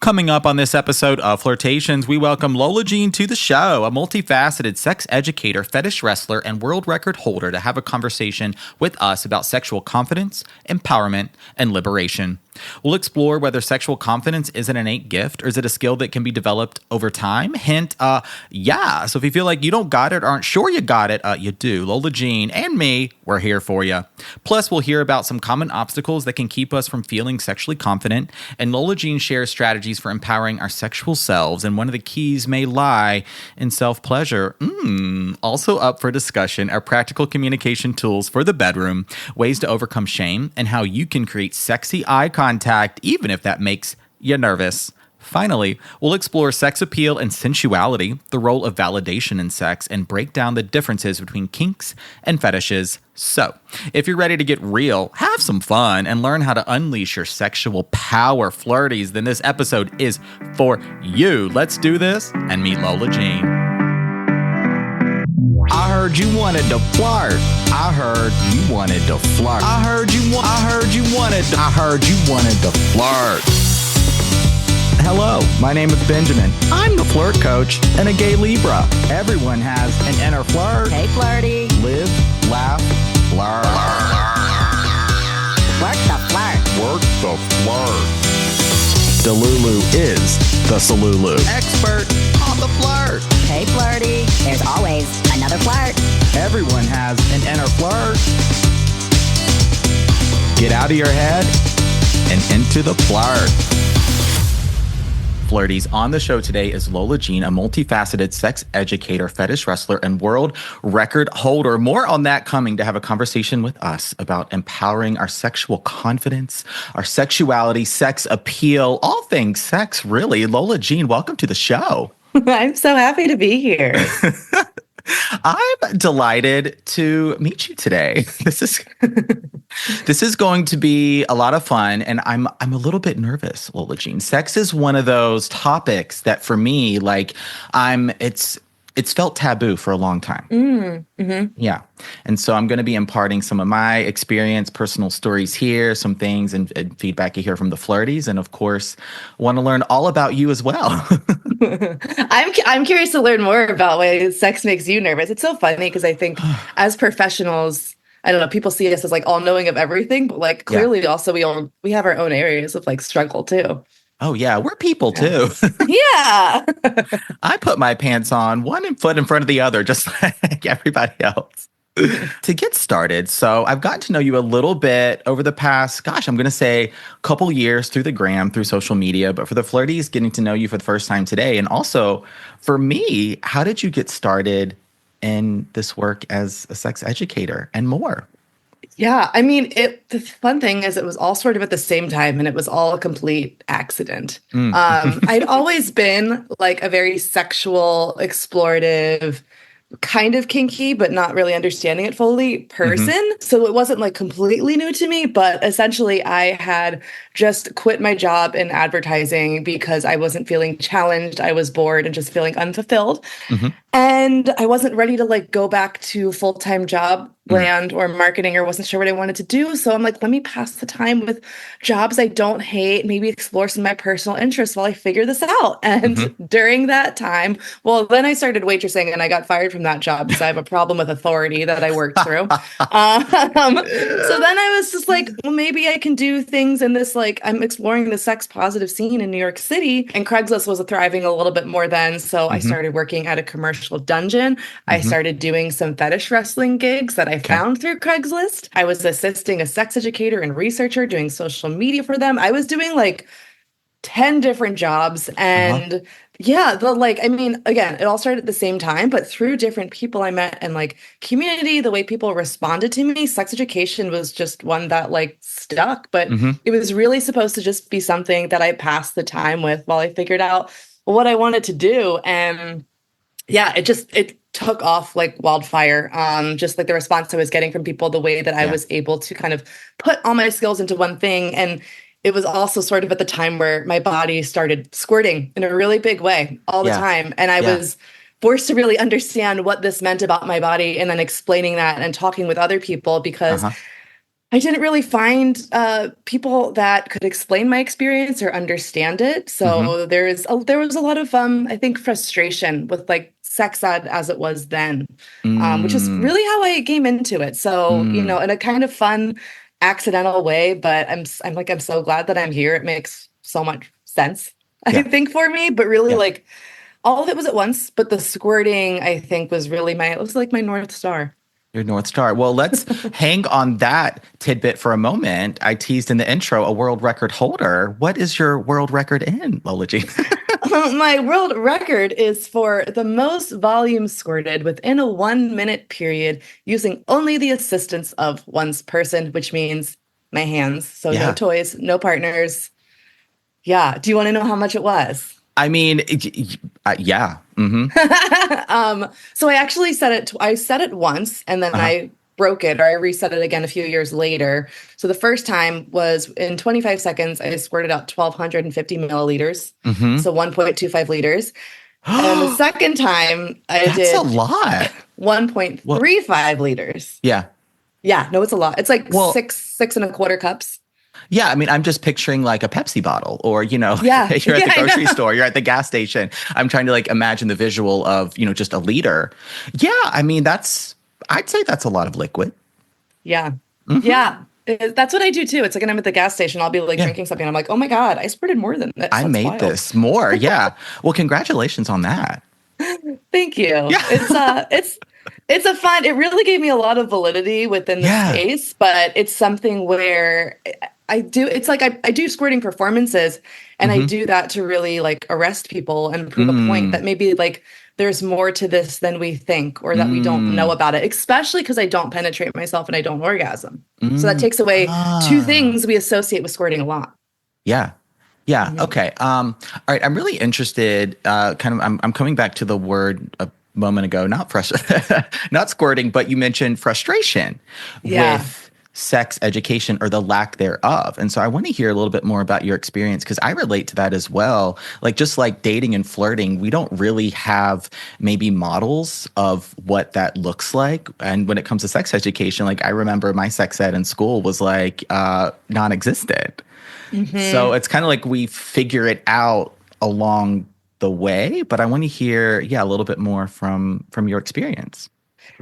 Coming up on this episode of Flirtations, we welcome Lola Jean to the show, a multifaceted sex educator, fetish wrestler, and world record holder to have a conversation with us about sexual confidence, empowerment, and liberation. We'll explore whether sexual confidence is an innate gift or is it a skill that can be developed over time. Hint, yeah. So if you feel like you don't got it or aren't sure you got it, you do. Lola Jean and me, we're here for you. Plus, we'll hear about some common obstacles that can keep us from feeling sexually confident. And Lola Jean shares strategies for empowering our sexual selves. And one of the keys may lie in self-pleasure. Also up for discussion are practical communication tools for the bedroom, ways to overcome shame, and how you can create sexy eye contact, even if that makes you nervous. Finally, we'll explore sex appeal and sensuality, the role of validation in sex, and break down the differences between kinks and fetishes. So, if you're ready to get real, have some fun, and learn how to unleash your sexual power, flirties, then this episode is for you. Let's do this and meet Lola Jean. I heard you wanted to flirt. I heard you wanted to flirt. I heard you wanted to flirt. Hello, my name is Benjamin. I'm the flirt coach and a gay Libra. Everyone has an inner flirt. Hey, flirty. Live, laugh, flirt. Work the flirt. Work the flirt. Delulu is the Salulu. Expert on the flirt. Hey, flirty. There's always another flirt. Everyone has an inner flirt. Get out of your head and into the flirt. Flirties, on the show today is Lola Jean, a multifaceted sex educator, fetish wrestler, and world record holder. More on that coming to have a conversation with us about empowering our sexual confidence, our sexuality, sex appeal, all things sex, really. Lola Jean, welcome to the show. I'm so happy to be here. I'm delighted to meet you today. This is going to be a lot of fun, and I'm a little bit nervous, Lola Jean. Sex is one of those topics that for me, it's felt taboo for a long time. Yeah. And so I'm going to be imparting some of my experience, personal stories here, some things and feedback you hear from the flirties. And of course, want to learn all about you as well. I'm curious to learn more about why sex makes you nervous. It's so funny because I think as professionals, I don't know, people see us as like all knowing of everything, but clearly also we have our own areas of struggle too. Oh, yeah. We're people, too. Yeah. I put my pants on one foot in front of the other, just like everybody else. To get started, so I've gotten to know you a little bit over the past, I'm going to say a couple years through the gram, through social media. But for the flirties, getting to know you for the first time today. And also, for me, how did you get started in this work as a sex educator and more? Yeah, I mean, the fun thing is it was all sort of at the same time, and it was all a complete accident. I'd always been a very sexual, explorative, kind of kinky, but not really understanding it fully person. So it wasn't completely new to me, but essentially I had just quit my job in advertising because I wasn't feeling challenged. I was bored and just feeling unfulfilled. And I wasn't ready to go back to full-time job land or marketing, or wasn't sure what I wanted to do. So I'm like, let me pass the time with jobs I don't hate, maybe explore some of my personal interests while I figure this out. And during that time, then I started waitressing and I got fired from that job because I have a problem with authority that I worked through. So then I was just like, well, maybe I can do things in this, I'm exploring the sex positive scene in New York City, and Craigslist was thriving a little bit more then. So I started working at a commercial dungeon. I started doing some fetish wrestling gigs that I found through Craigslist. I was assisting a sex educator and researcher doing social media for them. I was doing 10 different jobs. And again, it all started at the same time, but through different people I met and community, the way people responded to me, sex education was just one that stuck. But it was really supposed to just be something that I passed the time with while I figured out what I wanted to do. And yeah, it took off like wildfire. Just the response I was getting from people, the way that I was able to kind of put all my skills into one thing. And it was also sort of at the time where my body started squirting in a really big way all the time. And I was forced to really understand what this meant about my body, and then explaining that and talking with other people, because I didn't really find people that could explain my experience or understand it. Mm-hmm. So there was a lot of I think frustration with like sex ed as it was then, which is Mm, really how I came into it. So mm, in a kind of fun, accidental way. But I'm so glad that I'm here. It makes so much sense, I yeah, think, for me. But really, yeah. like all of it was at once. But the squirting, I think, was really it was like my North Star. Your North Star. Well, let's hang on that tidbit for a moment. I teased in the intro a world record holder. What is your world record in, Lola Jean? My world record is for the most volume squirted within a 1 minute period using only the assistance of one's person, which means my hands. So no Yeah. toys, no partners. Yeah. Do you want to know how much it was? I mean, yeah. Mm-hmm. So I actually said it. I said it once, and then Uh-huh. I broke it, or I reset it again a few years later. So the first time was in 25 seconds. I squirted out 1,250 milliliters, Mm-hmm. so 1.25 liters. And then the second time I That's a did lot. Well, 1.35 liters. yeah. Yeah, no, it's a lot. It's like Well, six and a quarter cups. yeah, I mean, I'm just picturing like a Pepsi bottle or, Yeah, you're at yeah, the I grocery know. store, you're at the gas station. I'm trying to like imagine the visual of, just a liter. Yeah, I mean, I'd say that's a lot of liquid. Yeah, Hmm. yeah. That's what I do too. It's like when I'm at the gas station, I'll be like Yeah, drinking something. I'm like, oh my God, I squirted more than this. I That's made wild. this more. Yeah. Well, congratulations on that. Thank you. Yeah. It's a fun, it really gave me a lot of validity within the Yeah. space, but it's something where it's like I do squirting performances, and I Hmm. do that to really like arrest people and prove a point Mm, that maybe like there's more to this than we think, or that we don't know mm, about it, especially because I don't penetrate myself and I don't orgasm. So that mm. takes away two Ah. things we associate with squirting a lot. Yeah. Yeah. Mhm. Okay. All right. I'm really interested. I'm coming back to the word a moment ago. Not not squirting, but you mentioned frustration Yeah. with sex education or the lack thereof. And so I want to hear a little bit more about your experience because I relate to that as well. Like just like dating and flirting, we don't really have maybe models of what that looks like. And when it comes to sex education, like I remember my sex ed in school was like non-existent. So hmm it's kind of like we figure it out along the way, but I want to hear, yeah, a little bit more from your experience.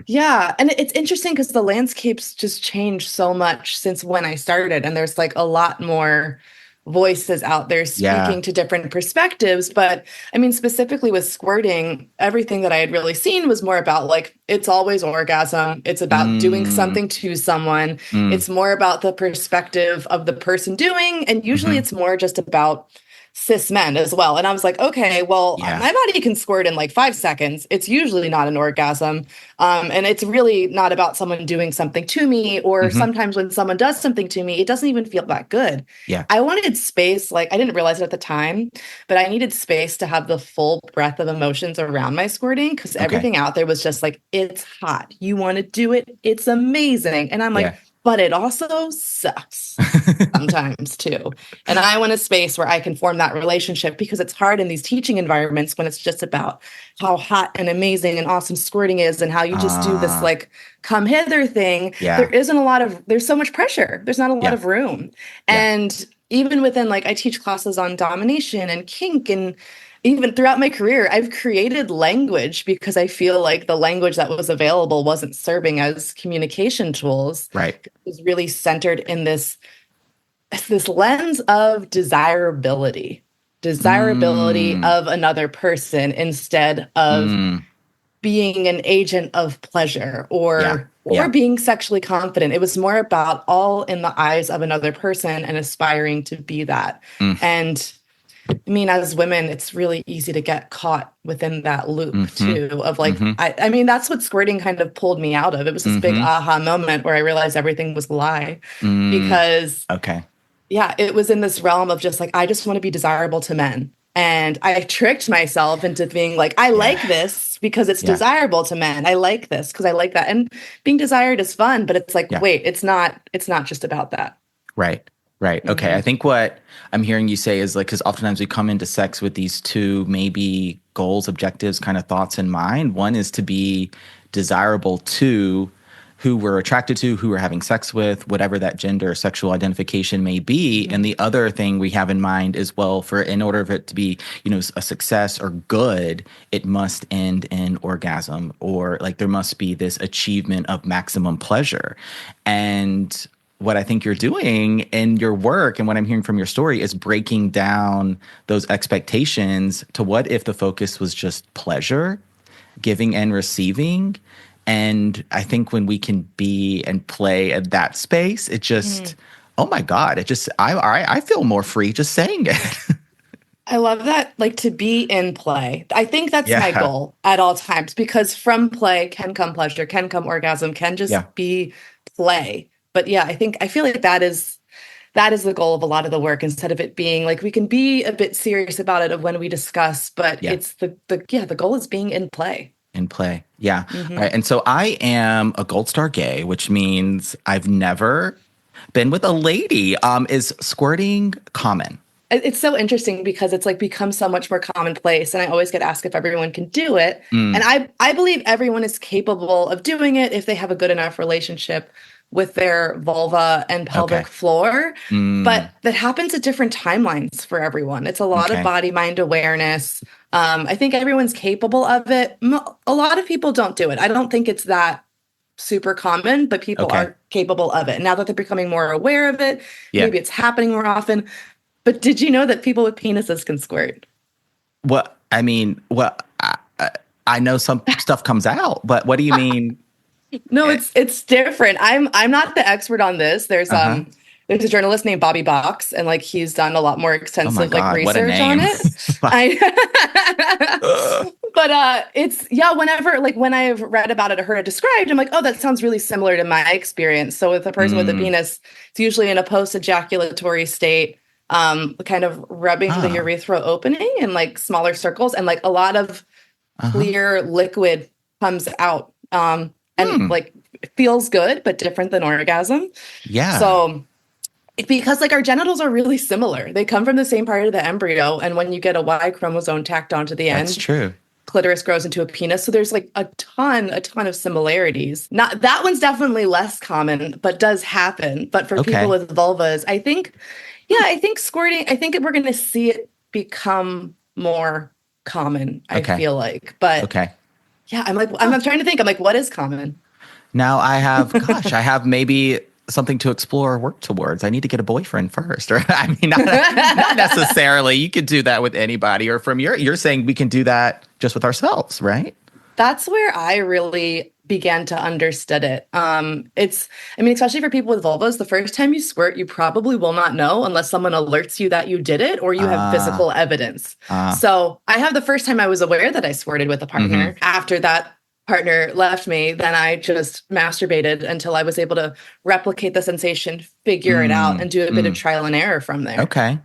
Yeah, and it's interesting because the landscape's just changed so much since when I started, and there's like a lot more voices out there Yeah. speaking to different perspectives. But I mean, specifically with squirting, everything that I had really seen was more about like it's always orgasm. It's about doing Mm, something to someone. mm, It's more about the perspective of the person doing, and usually hmm. it's more just about cis men as well. And I was like, okay, well, Yeah. my body can squirt in like 5 seconds. It's usually not an orgasm. And it's really not about someone doing something to me, or Hmm. sometimes when someone does something to me, it doesn't even feel that good. Yeah. I wanted space, like I didn't realize it at the time, but I needed space to have the full breadth of emotions around my squirting because Okay. everything out there was just like, it's hot. You want to do it. It's amazing. And I'm like, Yeah. but it also sucks sometimes too. And I want a space where I can form that relationship because it's hard in these teaching environments when it's just about how hot and amazing and awesome squirting is and how you just do this uh, like come hither thing. yeah. There's so much pressure. There's not a lot Yeah. of room. Yeah. And even within like I teach classes on domination and kink, and even throughout my career, I've created language because I feel like the language that was available wasn't serving as communication tools. Right. It was really centered in this lens of desirability Mm, of another person instead of mm, being an agent of pleasure yeah. or Yeah. being sexually confident. It was more about all in the eyes of another person and aspiring to be that. Mm, And I mean, as women, it's really easy to get caught within that loop hmm. too, of like, Hmm. I mean, that's what squirting kind of pulled me out of. It was this big Hmm. aha moment where I realized everything was a lie Mm, because okay. yeah, it was in this realm of just like, I just want to be desirable to men. And I tricked myself into being like, I like Yeah. this because it's Yeah. desirable to men. I like this because I like that. And being desired is fun, but it's like, Yeah. wait, it's not just about that. Right. Right. Okay. I Mhm. think what I'm hearing you say is like, because oftentimes we come into sex with these two maybe goals, objectives, kind of thoughts in mind. One is to be desirable to who we're attracted to, who we're having sex with, whatever that gender or sexual identification may be. And the other thing we have in mind is, well, in order for it to be, a success or good, it must end in orgasm, or like there must be this achievement of maximum pleasure. And what I think you're doing in your work and what I'm hearing from your story is breaking down those expectations to what if the focus was just pleasure, giving and receiving. And I think when we can be and play at that space, it just, oh my God, I feel more free just saying it. I love that, like, to be in play. I think that's my goal at all times, because from play can come pleasure, can come orgasm, can just be play. But yeah, I feel like that is the goal of a lot of the work, instead of it being like, we can be a bit serious about it of when we discuss, but it's the goal is being in play. In play. Yeah. All right. And so I am a gold star gay, which means I've never been with a lady. Is squirting common? It's so interesting because it's like become so much more commonplace. And I always get asked if everyone can do it. And I believe everyone is capable of doing it if they have a good enough relationship with their vulva and pelvic floor. But that happens at different timelines for everyone. It's a lot of body-mind awareness. I think everyone's capable of it. A lot of people don't do it. I don't think it's that super common, but people are capable of it. Now that they're becoming more aware of it, maybe it's happening more often. But did you know that people with penises can squirt? Well, I mean, I know some stuff comes out, but what do you mean? No, it's different. I'm not the expert on this. There's a journalist named Bobby Box, and like he's done a lot more extensive research on it. But it's whenever, like, when I've read about it or heard it described, I'm like, oh, that sounds really similar to my experience. So with a person with a penis, it's usually in a post-ejaculatory state, kind of rubbing the urethra opening in like smaller circles, and like a lot of clear liquid comes out. And like feels good, but different than orgasm. Yeah. So because like our genitals are really similar, they come from the same part of the embryo. And when you get a Y chromosome tacked onto the end, that's true. Clitoris grows into a penis. So there's like a ton of similarities. Not that one's definitely less common, but does happen. But for people with vulvas, I think squirting, I think we're going to see it become more common. I feel like, but yeah, I'm trying to think. I'm like, what is common? Now I have maybe something to explore or work towards. I need to get a boyfriend first. Or I mean, not necessarily. You could do that with anybody. Or you're saying we can do that just with ourselves, right? That's where I really began to understand it. Especially for people with vulvas, the first time you squirt, you probably will not know unless someone alerts you that you did it or you have physical evidence. So I have the first time I was aware that I squirted with a partner. After that partner left me, then I just masturbated until I was able to replicate the sensation, figure it out, and do a bit of trial and error from there. Okay.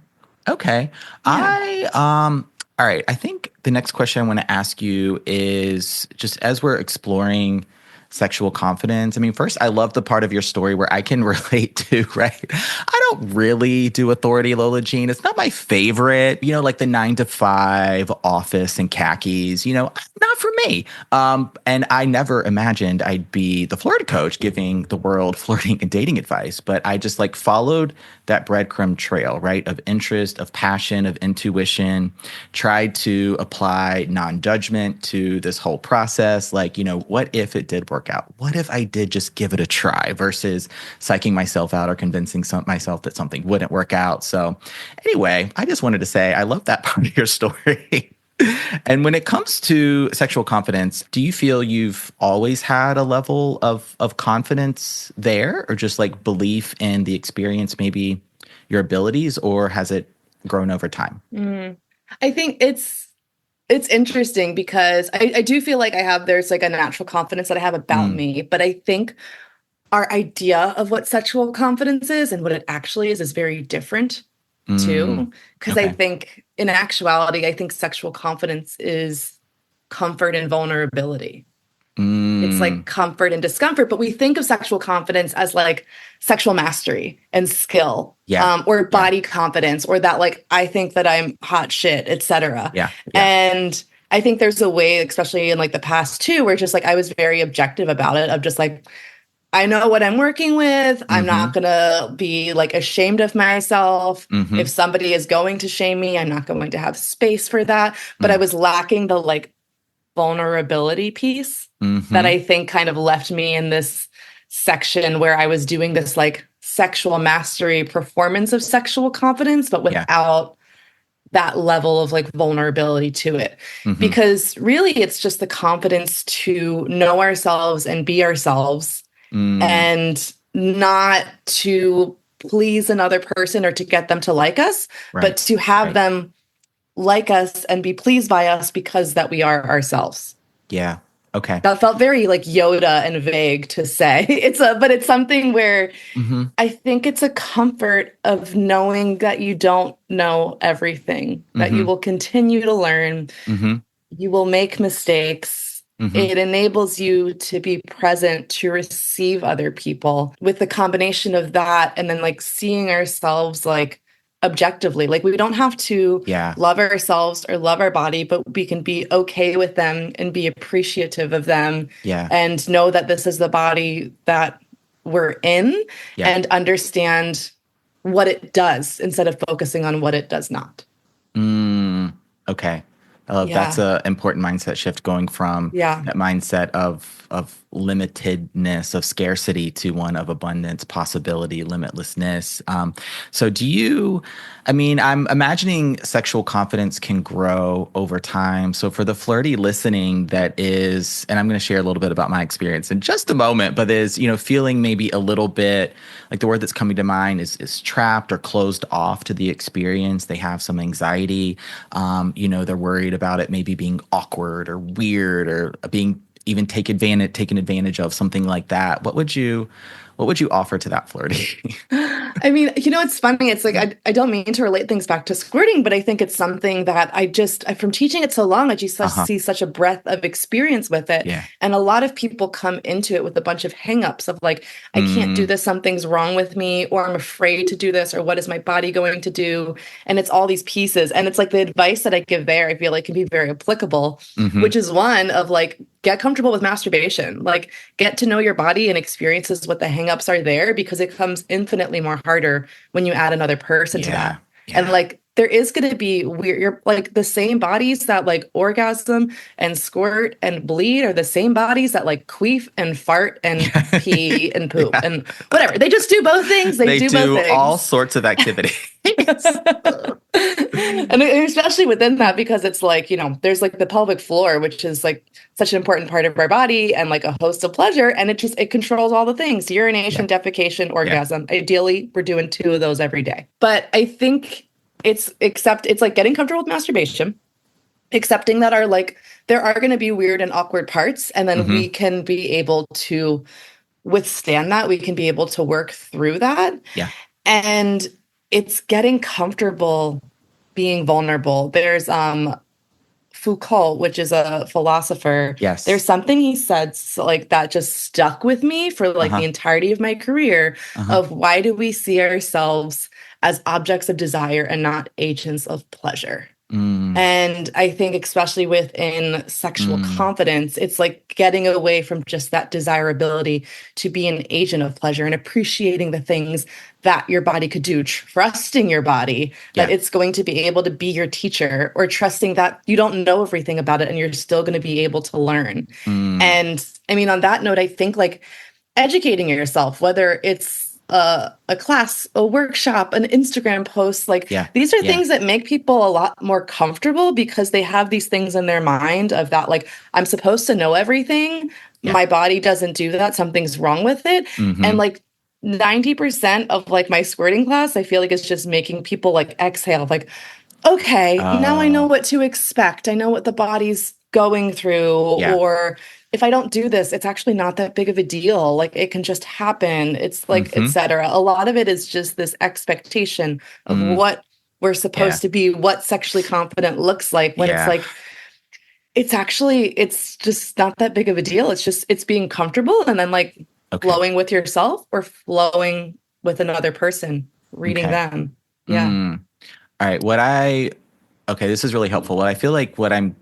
Yeah. All right. I think the next question I want to ask you is, just as we're exploring sexual confidence. I mean, first, I love the part of your story where I can relate to, right? I don't really do authority, Lola Jean. It's not my favorite, like the 9-to-5 office and khakis, not for me. And I never imagined I'd be the flirt coach giving the world flirting and dating advice, but I just like followed that breadcrumb trail, right? Of interest, of passion, of intuition, tried to apply non-judgment to this whole process. Like, what if it did work out? What if I did just give it a try versus psyching myself out or convincing myself that something wouldn't work out? So anyway, I just wanted to say I love that part of your story. And when it comes to sexual confidence, do you feel you've always had a level of confidence there, or just like belief in the experience, maybe your abilities, or has it grown over time? I think it's interesting because I do feel like there's like a natural confidence that I have about me, but I think our idea of what sexual confidence is and what it actually is very different too. Because I think in actuality, I think sexual confidence is comfort and vulnerability. It's like comfort and discomfort, but we think of sexual confidence as like sexual mastery and skill, or body confidence, or that like, I think that I'm hot shit, etc. And I think there's a way, especially in like the past too, where just like I was very objective about it, of just like, I know what I'm working with. I'm Mm-hmm. not going to be like ashamed of myself. Mm-hmm. If somebody is going to shame me, I'm not going to have space for that. But I Mm. was lacking the like vulnerability piece that Mm-hmm. I think kind of left me in this section where I was doing this like sexual mastery performance of sexual confidence, but Yeah. without that level of like vulnerability to it. Mm-hmm. Because really, it's just the confidence to know ourselves and be ourselves Mm. and not to please another person or to get them to like us, but Right. to have Right. them like us and be pleased by us because that we are ourselves. Yeah. Okay. That felt very like Yoda and vague to say. But it's something where Mm-hmm. I think it's a comfort of knowing that you don't know everything, that you Mm-hmm. will continue to learn, Mm-hmm. you will make mistakes. Mm-hmm. It enables you to be present to receive other people with the combination of that and then like seeing ourselves like objectively. Like we don't have to Yeah. love ourselves or love our body, but we can be okay with them and be appreciative of them Yeah. and know that this is the body that we're in Yeah. and understand what it does instead of focusing on what it does not. Mm. Okay. That's Yeah. a important mindset shift, going from Yeah. that mindset of limitedness, of scarcity, to one of abundance, possibility, limitlessness. So do you, I mean, I'm imagining sexual confidence can grow over time. So for the flirty listening that is, and I'm going to share a little bit about my experience in just a moment, but is, feeling maybe a little bit like the word that's coming to mind is trapped or closed off to the experience. They have some anxiety. They're worried about it maybe being awkward or weird or being even taken advantage of, something like that. What would you offer to that flirty? I mean, it's funny. It's like I don't mean to relate things back to squirting, but I think it's something that from teaching it so long, I just Uh-huh. see such a breadth of experience with it. Yeah. And a lot of people come into it with a bunch of hangups of like, I can't do Mm, this, something's wrong with me, or I'm afraid to do this, or what is my body going to do? And it's all these pieces. And it's like the advice that I give there, I feel like can be very applicable, mm-hmm. which is one of like, get comfortable with masturbation. Like, get to know your body and experiences what the hangups are there because it comes infinitely more harder when you add another person to Yeah. that. And Yeah. like there is going to be weird, you're like the same bodies that like orgasm and squirt and bleed are the same bodies that like queef and fart and pee and poop Yeah. and whatever. They just do both things. They They do both do all things. sorts of activity. And especially within that, because it's like, there's like the pelvic floor, which is like such an important part of our body and like a host of pleasure. And it controls all the things: Yeah. urination, defecation, Yeah. orgasm. Ideally, we're doing 2 of those every day. But I think it's like getting comfortable with masturbation, accepting that there are going to be weird and awkward parts. And then Mm-hmm. we can be able to withstand that. We can be able to work through that. Yeah. And it's getting comfortable being vulnerable. There's Foucault, which is a philosopher. There's Yes. something he said like that just stuck with me for like the Uh-huh. entirety of my career Uh-huh. of why do we see ourselves as objects of desire and not agents of pleasure? Mm, And I think, especially within sexual mm. confidence, it's like getting away from just that desirability to be an agent of pleasure and appreciating the things that your body could do, trusting your body that Yeah. it's going to be able to be your teacher, or trusting that you don't know everything about it and you're still going to be able to learn. Mm. And I mean, on that note, I think like educating yourself, whether it's a class, a workshop, an Instagram post, like Yeah. these are Yeah. things that make people a lot more comfortable because they have these things in their mind of that, like, I'm supposed to know everything. Yeah. My body doesn't do that. Something's wrong with it. Mm-hmm. And like 90% of like my squirting class, I feel like it's just making people like exhale, like, okay, now I know Oh, what to expect. I know what the body's going through. yeah. Or if I don't do this, it's actually not that big of a deal. Like it can just happen. It's like, Mm-hmm. etc. A lot of it is just this expectation of Mm. what we're Yeah. supposed to be, what sexually confident looks like, when it's Yeah. like, it's just not that big of a deal. It's being comfortable and then like Okay. flowing with yourself or flowing with another person, reading Okay. them. Yeah. Mm. All right. Okay, this is really helpful. What I feel like what I'm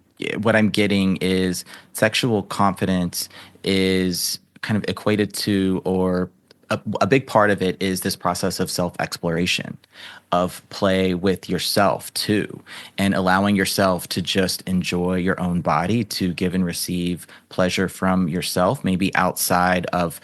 getting is sexual confidence is kind of equated to, or a big part of it is this process of self-exploration, of play with yourself too, and allowing yourself to just enjoy your own body, to give and receive pleasure from yourself, maybe outside of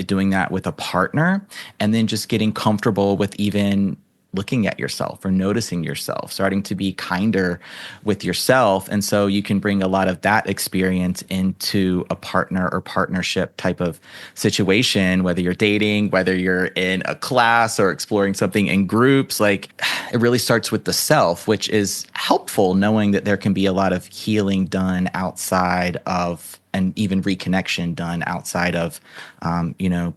doing that with a partner, and then just getting comfortable with even looking at yourself or noticing yourself, starting to be kinder with yourself. And so you can bring a lot of that experience into a partner or partnership type of situation, whether you're dating, whether you're in a class or exploring something in groups. Like, it really starts with the self, which is helpful, knowing that there can be a lot of healing done outside of, and even reconnection done outside of,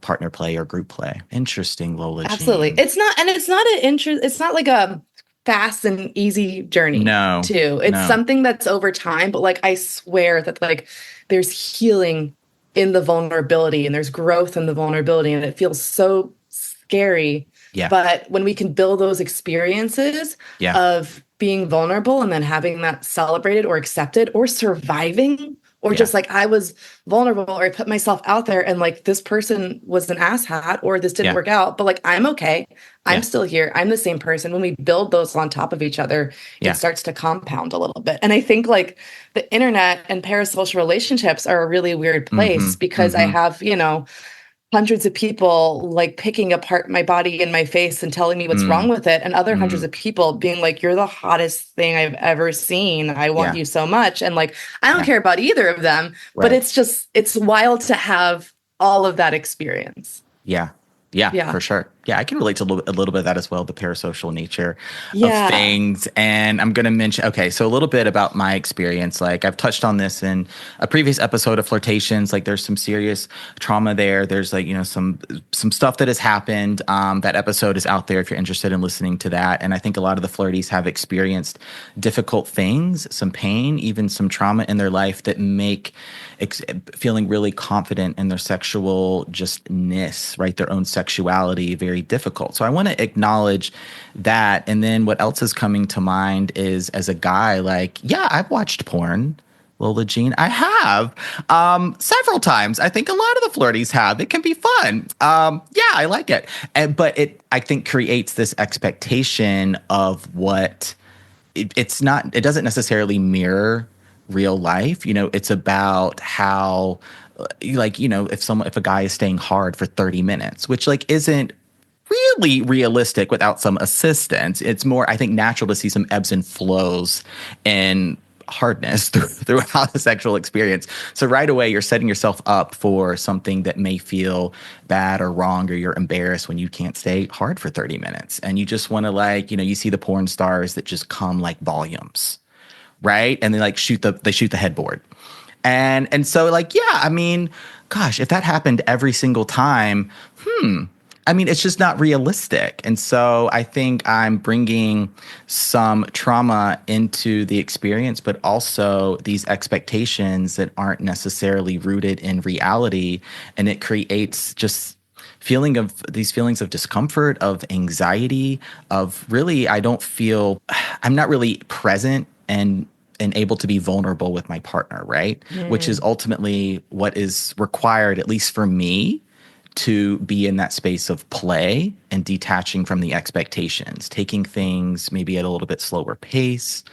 partner play or group play. Interesting, Lola Absolutely. Jean. It's not like a fast and easy journey No, too. It's no. something that's over time, but like I swear that like there's healing in the vulnerability and there's growth in the vulnerability, and it feels so scary. Yeah. But when we can build those experiences Yeah. of being vulnerable and then having that celebrated or accepted or surviving, or just like I was vulnerable or I put myself out there and like this person was an asshat or this didn't work out, but like I'm okay. I'm still here. I'm the same person. When we build those on top of each other, it starts to compound a little bit. And I think like the internet and parasocial relationships are a really weird place because I have, hundreds of people like picking apart my body and my face and telling me what's wrong with it, and other hundreds of people being like, you're the hottest thing I've ever seen. I want you so much. And like, I don't care about either of them, but it's wild to have all of that experience. Yeah, for sure. Yeah, I can relate to a little bit of that as well, the parasocial nature of things. And I'm going to mention, so a little bit about my experience. Like, I've touched on this in a previous episode of Flirtations. Like, there's some serious trauma there. There's like, some stuff that has happened. That episode is out there if you're interested in listening to that. And I think a lot of the flirties have experienced difficult things, some pain, even some trauma in their life that make feeling really confident in their sexual justness, right? Their own sexuality, very difficult. So I want to acknowledge that. And then what else is coming to mind is, as a guy, like, I've watched porn, Lola Jean. I have several times. I think a lot of the flirties have. It can be fun. I like it. But it, I think, creates this expectation of what it's not. It doesn't necessarily mirror real life. It's about how, like, if a guy is staying hard for 30 minutes, which like isn't really realistic without some assistance. It's more, I think, natural to see some ebbs and flows and hardness throughout the sexual experience. So right away, you're setting yourself up for something that may feel bad or wrong, or you're embarrassed when you can't stay hard for 30 minutes. And you just want to, like, you see the porn stars that just come like volumes, right? And they like shoot the headboard. And so, like, I mean, gosh, if that happened every single time, I mean, it's just not realistic. And so I think I'm bringing some trauma into the experience, but also these expectations that aren't necessarily rooted in reality. And it creates just feelings of discomfort, of anxiety, of really, I'm not really present and able to be vulnerable with my partner, right? Which is ultimately what is required, at least for me, to be in that space of play and detaching from the expectations, taking things maybe at a little bit slower pace,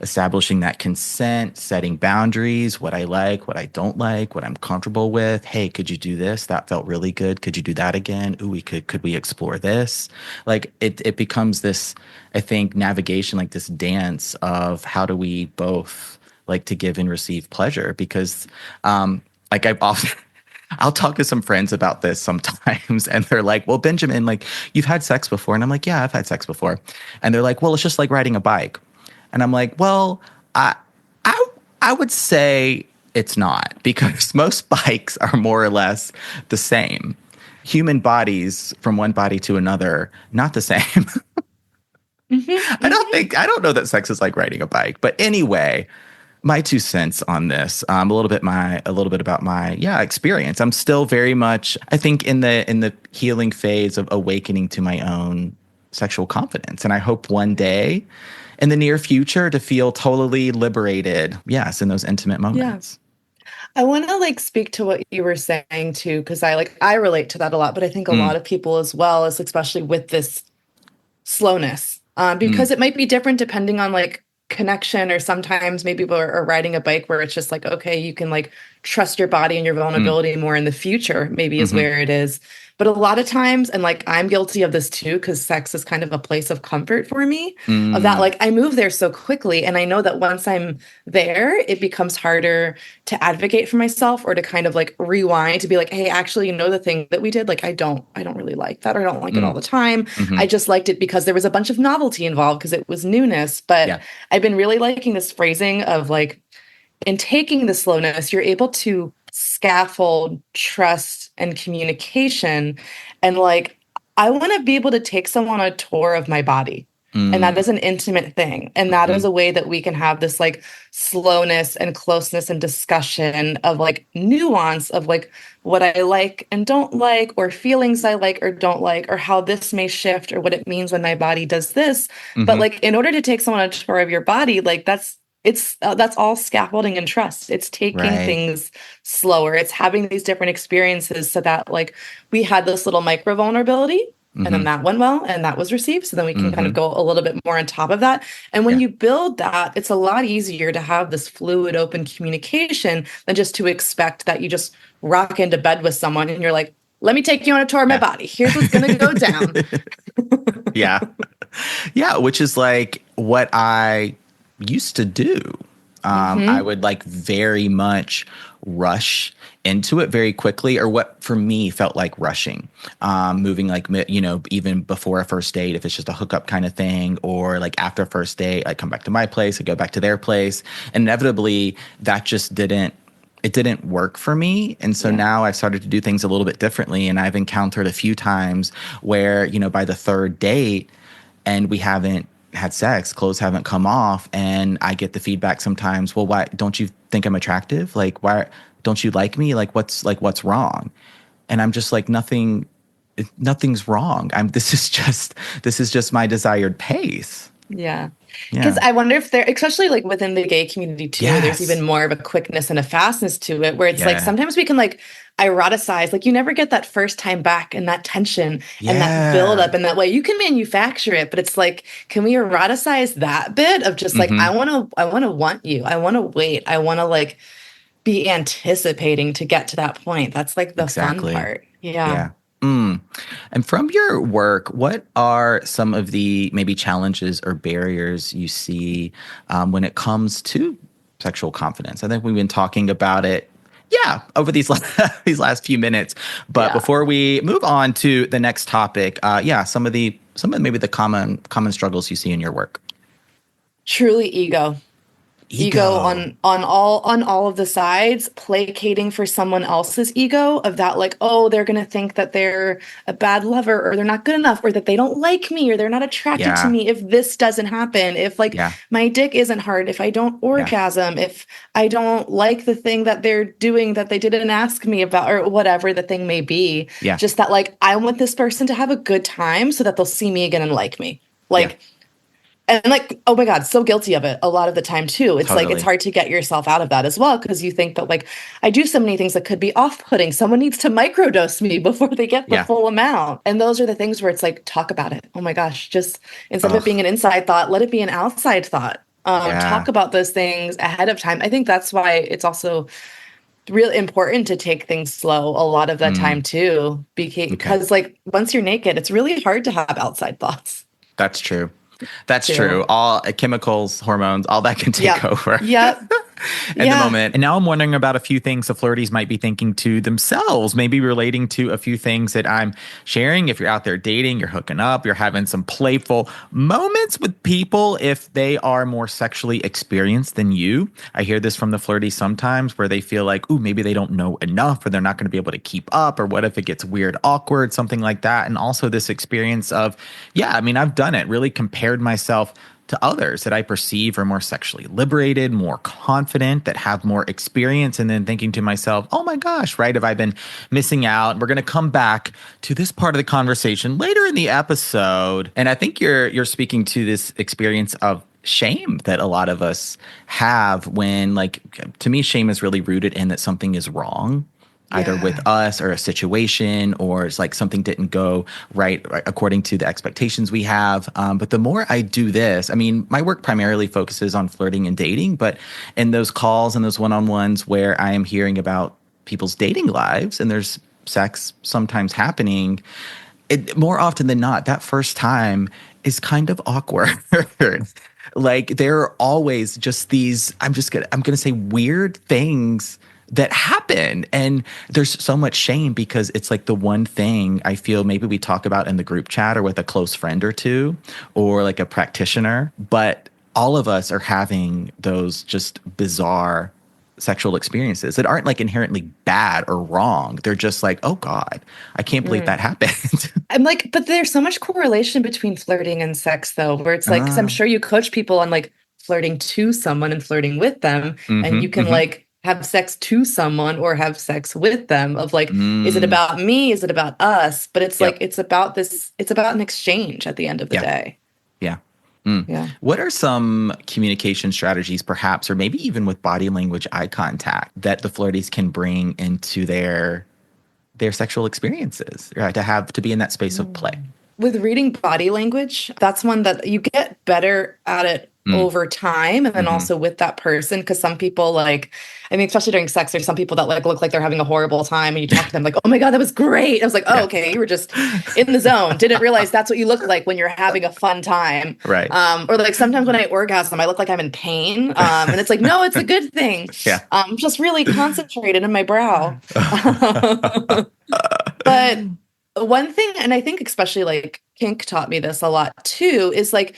establishing that consent, setting boundaries, what I like, what I don't like, what I'm comfortable with. Hey, could you do this? That felt really good. Could you do that again? Ooh, could we explore this? Like, it becomes this, I think, navigation, like this dance of how do we both like to give and receive pleasure? Because like I'll talk to some friends about this sometimes, and they're like, well, Benjamin, like, you've had sex before. And I'm like, yeah, I've had sex before. And they're like, well, it's just like riding a bike. And I'm like, well, I would say it's not, because most bikes are more or less the same. Human bodies from one body to another, not the same. I don't know that sex is like riding a bike. But anyway, my 2 cents on this, a little bit about my experience. I'm still very much, I think, in the healing phase of awakening to my own sexual confidence, and I hope one day, in the near future, to feel totally liberated. Yes, in those intimate moments. I want to like speak to what you were saying too, because I relate to that a lot, but I think a Mm, lot of people as well, as especially with this slowness, mm, because it might be different depending on like connection, or sometimes maybe people are riding a bike where it's just like, okay, you can like trust your body and your mm, vulnerability more in the future, maybe is mm-hmm, where it is. But a lot of times, and like I'm guilty of this too, because sex is kind of a place of comfort for me, of that, mm, like I move there so quickly. And I know that once I'm there, it becomes harder to advocate for myself or to kind of like rewind to be like, hey, actually, the thing that we did, like I don't really like that, or I don't like it all mm, the time. mm-hmm. I just liked it because there was a bunch of novelty involved because it was newness. But Yeah. I've been really liking this phrasing of like, in taking the slowness, you're able to scaffold trust and communication. And like, I want to be able to take someone on a tour of my body. And that Mm, is an intimate thing. And that mm-hmm. is a way that we can have this like slowness and closeness and discussion of like nuance of like what I like and don't like, or feelings I like or don't like, or how this may shift, or what it means when my body does this. But Mm-hmm. like, in order to take someone on a tour of your body, like that's all scaffolding and trust. It's taking Right. things slower. It's having these different experiences so that like we had this little micro vulnerability, and then Mm-hmm. that went well and that was received. So then we can kind of Mm-hmm. go a little bit more on top of that. And when Yeah. you build that, it's a lot easier to have this fluid, open communication than just to expect that you just rock into bed with someone and you're like, let me take you on a tour of my Yeah. body. Here's what's going to go down. Yeah. Yeah, which is like what I used to do. I Hmm. would like very much rush into it very quickly, or what for me felt like rushing, moving like, even before a first date, if it's just a hookup kind of thing, or like after a first date, I come back to my place, I go back to their place. Inevitably, that just didn't work for me. And so Yeah. now I've started to do things a little bit differently. And I've encountered a few times where, by the third date, and we haven't had sex, clothes haven't come off, and I get the feedback sometimes, well, why don't you think I'm attractive? Like, why don't you like me? What's wrong? And I'm just like, nothing's wrong. This is just my desired pace. Yeah. Because Yeah. I wonder if there, especially like within the gay community too, there's even Yes. more of a quickness and a fastness to it where it's like Yeah. sometimes we can like eroticize, like you never get that first time back and that tension and that build Yeah. up in that way. You can manufacture it, but it's like, can we eroticize that bit of just like, Mm-hmm. I want to want you. I want to wait. I want to like be anticipating to get to that point. That's like the fun Exactly. part. Yeah. Yeah. Mm. And from your work, what are some of the maybe challenges or barriers you see when it comes to sexual confidence? I think we've been talking about it, yeah, over these these last few minutes. But Yeah. before we move on to the next topic, yeah, some of maybe the common struggles you see in your work. Truly ego Ego. on all of the sides, placating for someone else's ego of that, like, oh, they're gonna think that they're a bad lover, or they're not good enough, or that they don't like me, or they're not attracted to Yeah. me if this doesn't happen, if like Yeah. my dick isn't hard, if I don't Yeah. orgasm, if I don't like the thing that they're doing that they didn't ask me about, or whatever the thing may be. Yeah. Just that, like, I want this person to have a good time so that they'll see me again and like me. Yeah. Like, and like, oh my God, so guilty of it a lot of the time too. It's like, it's Totally. hard to get yourself out of that as well, because you think that like, I do so many things that could be off-putting. Someone needs to microdose me before they get the Yeah. full amount. And those are the things where it's like, talk about it. Oh my gosh, just instead of it being Ugh. an inside thought, let it be an outside thought. Yeah. Talk about those things ahead of time. I think that's why it's also really important to take things slow a lot of the time Mm. too, Okay. because like once you're naked, it's really hard to have outside thoughts That's true. That's too. true. All chemicals, hormones, all that can take Yep. over Yep. in the Yeah. moment. And now I'm wondering about a few things the flirties might be thinking to themselves, maybe relating to a few things that I'm sharing. If you're out there dating, you're hooking up, you're having some playful moments with people, if they are more sexually experienced than you. I hear this from the flirties sometimes where they feel like, ooh, maybe they don't know enough, or they're not going to be able to keep up, or what if it gets weird, awkward, something like that. And also this experience of, yeah, I mean, I've done it, really compared myself to others that I perceive are more sexually liberated, more confident, that have more experience, and then thinking to myself, oh my gosh, right? Have I been missing out? We're going to come back to this part of the conversation later in the episode. And I think you're speaking to this experience of shame that a lot of us have when, like, to me, shame is really rooted in that something is wrong, either with us or a situation, or it's like something didn't go right according to the expectations we have. But the more I do this, I mean, my work primarily focuses on flirting and dating, but in those calls and those one-on-ones where I am hearing about people's dating lives and there's sex sometimes happening, more often than not, that first time is kind of awkward. Like, there are always just these, I'm gonna say, weird things that happen. And there's so much shame because it's like the one thing I feel maybe we talk about in the group chat or with a close friend or two, or like a practitioner, but all of us are having those just bizarre sexual experiences that aren't like inherently bad or wrong. They're just like, oh God, I can't believe that happened. I'm like, but there's so much correlation between flirting and sex, though, where it's like, because I'm sure you coach people on like flirting to someone and flirting with them, and you can like have sex to someone or have sex with them. Of like, is it about me? Is it about us? But it's like it's about an exchange at the end of the day. Yeah. Yeah. What are some communication strategies, perhaps, or maybe even with body language, eye contact, that the flirties can bring into their sexual experiences, right? To be in that space of play? With reading body language, that's one that you get better at it over time, and then also with that person, because some people, like, I mean, especially during sex, there's some people that like look like they're having a horrible time, and you talk to them like, oh my God, that was great. I was like, oh, okay, you were just in the zone. Didn't realize that's what you look like when you're having a fun time. Right. Or like sometimes when I orgasm, I look like I'm in pain. And it's like, no, it's a good thing. Yeah. I'm just really concentrated in my brow. But one thing, and I think especially like kink taught me this a lot too, is like,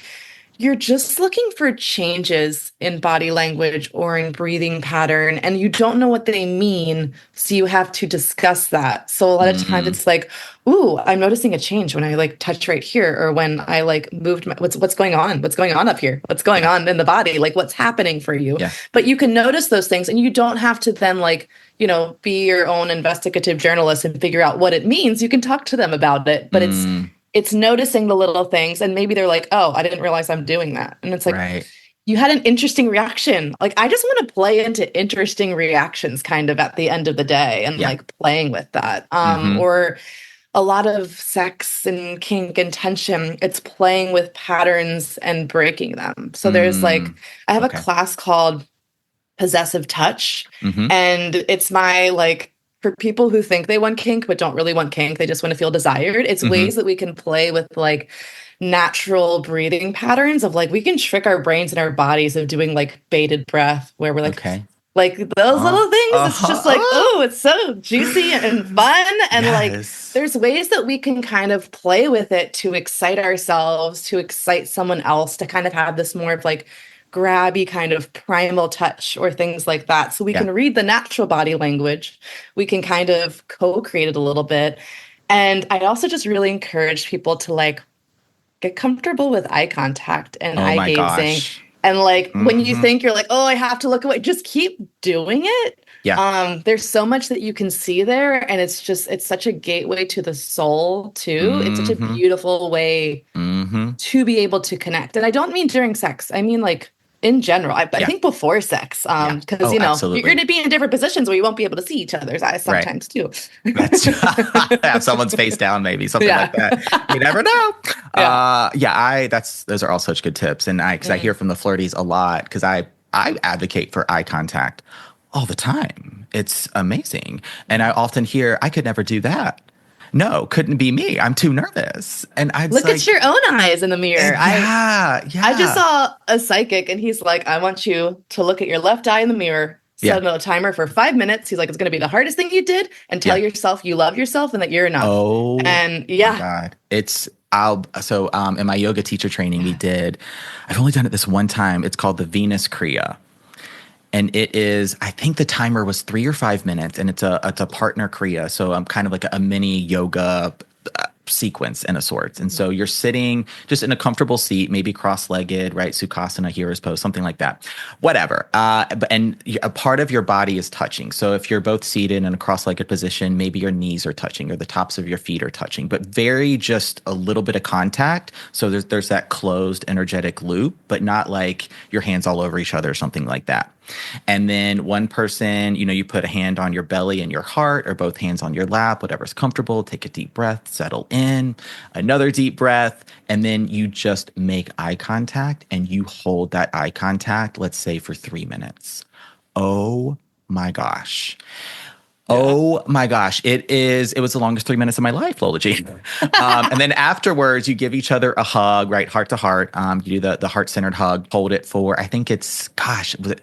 you're just looking for changes in body language or in breathing pattern, and you don't know what they mean. So you have to discuss that. So a lot of times it's like, ooh, I'm noticing a change when I like touch right here, or when I like moved what's going on? What's going on up here? What's going on in the body? Like, what's happening for you? Yeah. But you can notice those things, and you don't have to then like, you know, be your own investigative journalist and figure out what it means. You can talk to them about it, but it's noticing the little things, and maybe they're like, oh, I didn't realize I'm doing that. And it's like, you had an interesting reaction. Like, I just want to play into interesting reactions kind of at the end of the day, and like playing with that. Or a lot of sex and kink and tension, it's playing with patterns and breaking them. So there's like, I have a class called Possessive Touch, and it's my like, for people who think they want kink but don't really want kink, they just want to feel desired. It's ways that we can play with like natural breathing patterns of like, we can trick our brains and our bodies of doing like bated breath, where we're like, like those little things. It's just like, oh, it's so juicy and fun. And like, there's ways that we can kind of play with it to excite ourselves, to excite someone else, to kind of have this more of like grabby kind of primal touch or things like that. So we can read the natural body language. We can kind of co-create it a little bit. And I also just really encourage people to like get comfortable with eye contact and eye gazing. And like when you think you're like, oh, I have to look away, just keep doing it. Yeah. There's so much that you can see there. And it's such a gateway to the soul too. It's such a beautiful way to be able to connect. And I don't mean during sex. I mean like in general. I think before sex, because you know, absolutely, you're going to be in different positions where you won't be able to see each other's eyes sometimes too. That's have someone's face down, maybe something like that. You never know. Those are all such good tips, and I hear from the flirties a lot, because I advocate for eye contact all the time. It's amazing, and I often hear, I could never do that. No, couldn't be me. I'm too nervous. And I look at your own eyes in the mirror. I just saw a psychic, and he's like, I want you to look at your left eye in the mirror, set a timer for 5 minutes. He's like, it's going to be the hardest thing you did, and tell yourself you love yourself and that you're enough. Oh, and my God. In my yoga teacher training, I've only done it this one time. It's called the Venus Kriya. And it is, I think the timer was 3 or 5 minutes, and it's a partner kriya. So I'm kind of like a mini yoga sequence in a sort. And so you're sitting just in a comfortable seat, maybe cross-legged, right? Sukhasana, hero's pose, something like that. Whatever. And a part of your body is touching. So if you're both seated in a cross-legged position, maybe your knees are touching or the tops of your feet are touching, but very just a little bit of contact. So there's that closed energetic loop, but not like your hands all over each other or something like that. And then one person, you put a hand on your belly and your heart or both hands on your lap, whatever's comfortable. Take a deep breath, settle in, another deep breath, and then you just make eye contact and you hold that eye contact, let's say for 3 minutes. Oh my gosh. Yeah. Oh my gosh. It was the longest 3 minutes of my life, Lola Jean. And then afterwards, you give each other a hug, right? Heart to heart. You do the heart-centered hug, hold it for, I think it's,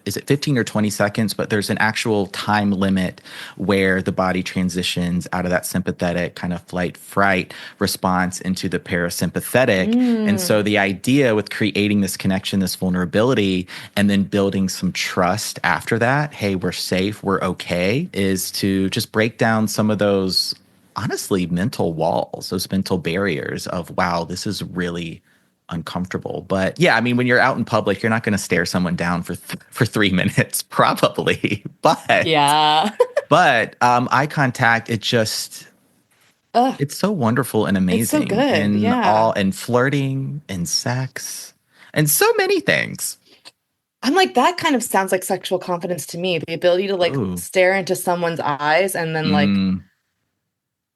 is it 15 or 20 seconds? But there's an actual time limit where the body transitions out of that sympathetic kind of flight-fright response into the parasympathetic. And so the idea with creating this connection, this vulnerability, and then building some trust after that, hey, we're safe, we're okay, is to just break down some of those, honestly, mental walls, those mental barriers of, wow, this is really uncomfortable. But yeah, I mean, when you're out in public, you're not going to stare someone down for 3 minutes, probably. But Yeah. but eye contact, it's so wonderful and amazing. It's so good. And flirting and sex and so many things. I'm like, that kind of sounds like sexual confidence to me. The ability to like stare into someone's eyes and then like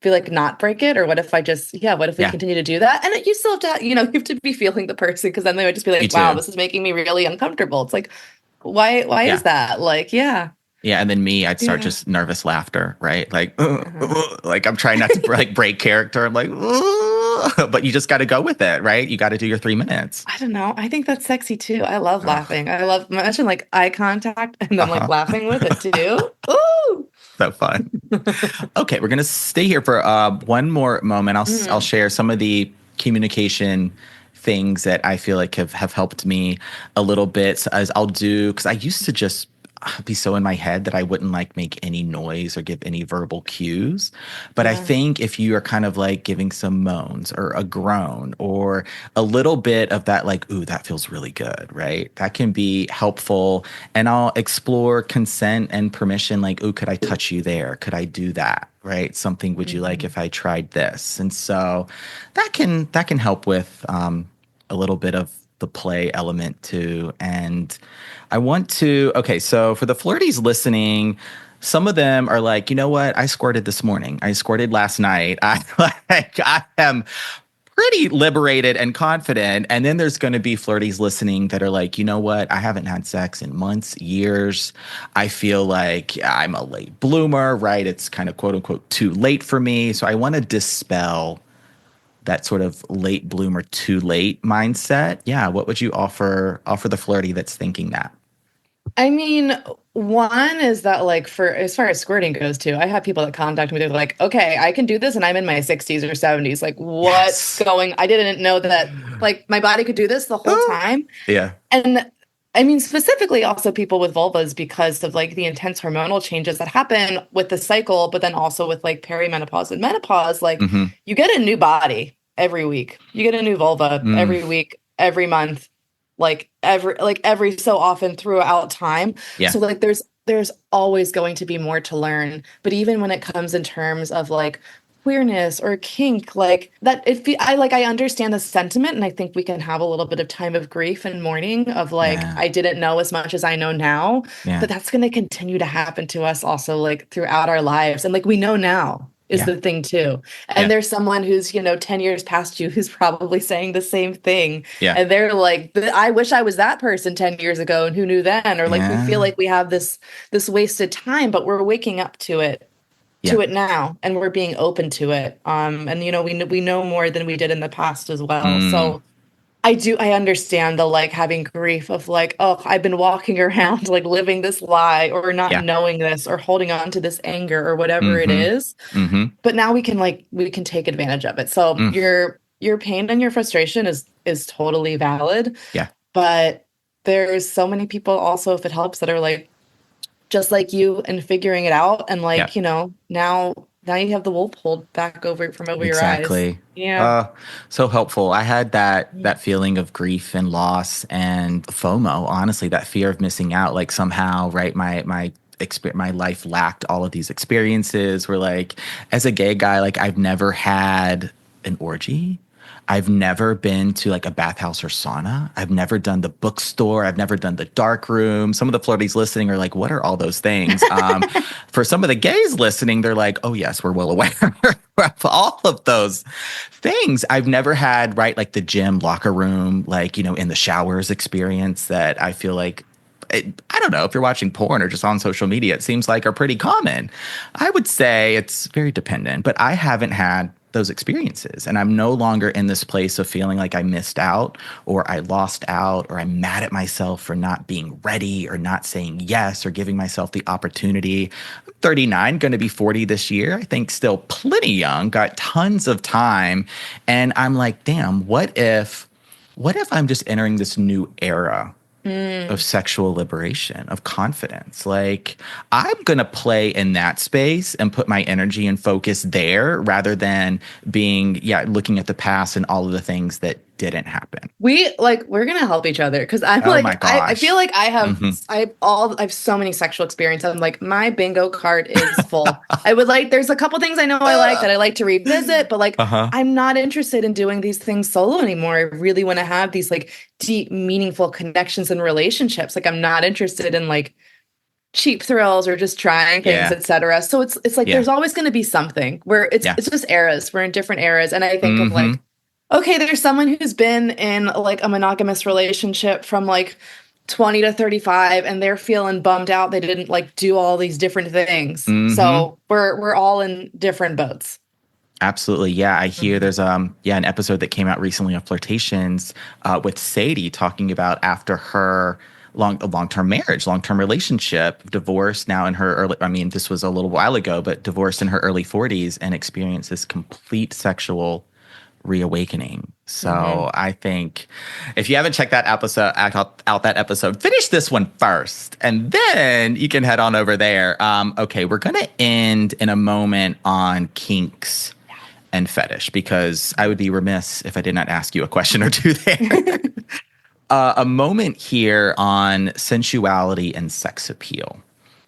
feel like not break it. Or what if we continue to do that? And you still have to, you have to be feeling the person, because then they would just be like, wow, this is making me really uncomfortable. It's like, why is that? Like, yeah. Yeah, and then me, I'd start just nervous laughter, right? Like, like I'm trying not to like break character. I'm like, but you just got to go with it, right? You got to do your 3 minutes. I don't know. I think that's sexy too. I love laughing. I love, imagine like eye contact and then like laughing with it too. Ooh, so fun. Okay, we're gonna stay here for one more moment. I'll share some of the communication things that I feel like have helped me a little bit, as I'll do, because I used to just be so in my head that I wouldn't like make any noise or give any verbal cues. But I think if you are kind of like giving some moans or a groan or a little bit of that, like, ooh, that feels really good, right? That can be helpful. And I'll explore consent and permission, like, ooh, could I touch you there? Could I do that? Right? Something, would you like if I tried this? And so that can help with a little bit of the play element too. And I want to, okay, so for the flirties listening, some of them are like, you know what? I squirted this morning. I squirted last night. I am pretty liberated and confident. And then there's going to be flirties listening that are like, you know what? I haven't had sex in months, years. I feel like I'm a late bloomer, right? It's kind of quote unquote too late for me. So I want to dispel that sort of late bloomer, too late mindset. Yeah. What would you offer the flirty that's thinking that? I mean, one is that like, for as far as squirting goes too, I have people that contact me. They're like, okay, I can do this and I'm in my 60s or 70s. Like, what's going? I didn't know that like my body could do this the whole time. Yeah. And I mean, specifically also people with vulvas, because of like the intense hormonal changes that happen with the cycle, but then also with like perimenopause and menopause, like you get a new body every week. You get a new vulva every week, every month, like every so often throughout time. Yeah. So like there's always going to be more to learn. But even when it comes in terms of like queerness or kink, like that, I understand the sentiment, and I think we can have a little bit of time of grief and mourning of like, I didn't know as much as I know now, but that's going to continue to happen to us also like throughout our lives. And like, we know now is the thing too. And there's someone who's, 10 years past you who's probably saying the same thing. Yeah. And they're like, I wish I was that person 10 years ago, and who knew then? Or like, we feel like we have this wasted time, but we're waking up to it now, and we're being open to it. And we know more than we did in the past as well. So I understand the like having grief of like, oh, I've been walking around like living this lie, or not knowing this, or holding on to this anger or whatever it is. But now we can take advantage of it. So your pain and your frustration is totally valid. Yeah. But there's so many people also, if it helps, that are like just like you and figuring it out, and like, now now you have the wool pulled back over your eyes. Exactly. Yeah. So helpful. I had that feeling of grief and loss and FOMO, honestly, that fear of missing out. Like somehow, right, my life lacked all of these experiences where like as a gay guy, like I've never had an orgy. I've never been to like a bathhouse or sauna. I've never done the bookstore. I've never done the dark room. Some of the flirties listening are like, what are all those things? For some of the gays listening, they're like, oh, yes, we're well aware of all of those things. I've never had, right, like the gym locker room, like, in the showers experience that I feel like I don't know if you're watching porn or just on social media, it seems like are pretty common. I would say it's very dependent, but I haven't had those experiences. And I'm no longer in this place of feeling like I missed out or I lost out or I'm mad at myself for not being ready or not saying yes or giving myself the opportunity. I'm 39, going to be 40 this year. I think still plenty young, got tons of time. And I'm like, damn, what if I'm just entering this new era of sexual liberation, of confidence? Like, I'm going to play in that space and put my energy and focus there rather than looking at the past and all of the things that didn't happen. We're gonna help each other because I'm Oh my like I gosh. feel like I have so many sexual experience. I'm like my bingo card is full. I would like there's a couple things I know I like that I like to revisit, but like Uh-huh. I'm not interested in doing these things solo anymore. I really want to have these like deep, meaningful connections and relationships. Like I'm not interested in like cheap thrills or just trying things, Yeah. etc. So it's like Yeah. there's always going to be something where Yeah. it's just eras. We're in different eras, and I think of Mm-hmm. like okay, there's someone who's been in like a monogamous relationship from like 20 to 35 and they're feeling bummed out they didn't like do all these different things. Mm-hmm. So we're all in different boats. Absolutely. Yeah. I hear Mhm. there's an episode that came out recently of Flirtations with Sadie talking about after her long-term marriage, long-term relationship, divorced now in her early, I mean, this was a little while ago, but divorced in her early 40s and experienced this complete sexual reawakening. Mhm. So I think if you haven't checked that episode out that episode, finish this one first, and then you can head on over there. Okay, we're gonna end in a moment on kinks and fetish because I would be remiss if I did not ask you a question or two there. A moment here on sensuality and sex appeal.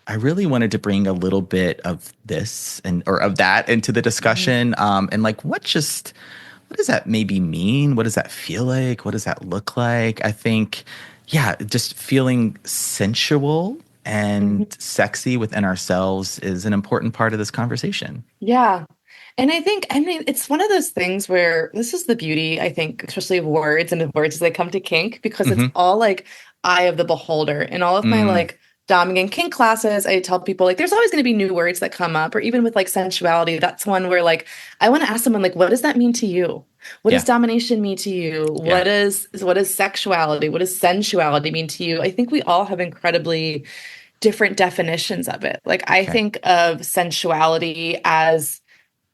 I really wanted to bring a little bit of this or of that into the discussion. And like, what does that maybe mean? What does that feel like? What does that look like? I think, yeah, just feeling sensual and Mhm. sexy within ourselves is an important part of this conversation. Yeah. And I mean, it's one of those things where this is the beauty, I think, especially of words and of words as they come to kink, because it's Mm-hmm. all like eye of the beholder. In all of my Mm, like doming and kink classes, I tell people like there's always going to be new words that come up, or even with like sensuality, that's one where like I want to ask someone like, what does that mean to you? What does yeah, domination mean to you? yeah. What is sexuality? What does sensuality mean to you? I think we all have incredibly different definitions of it. Like I Okay. think of sensuality as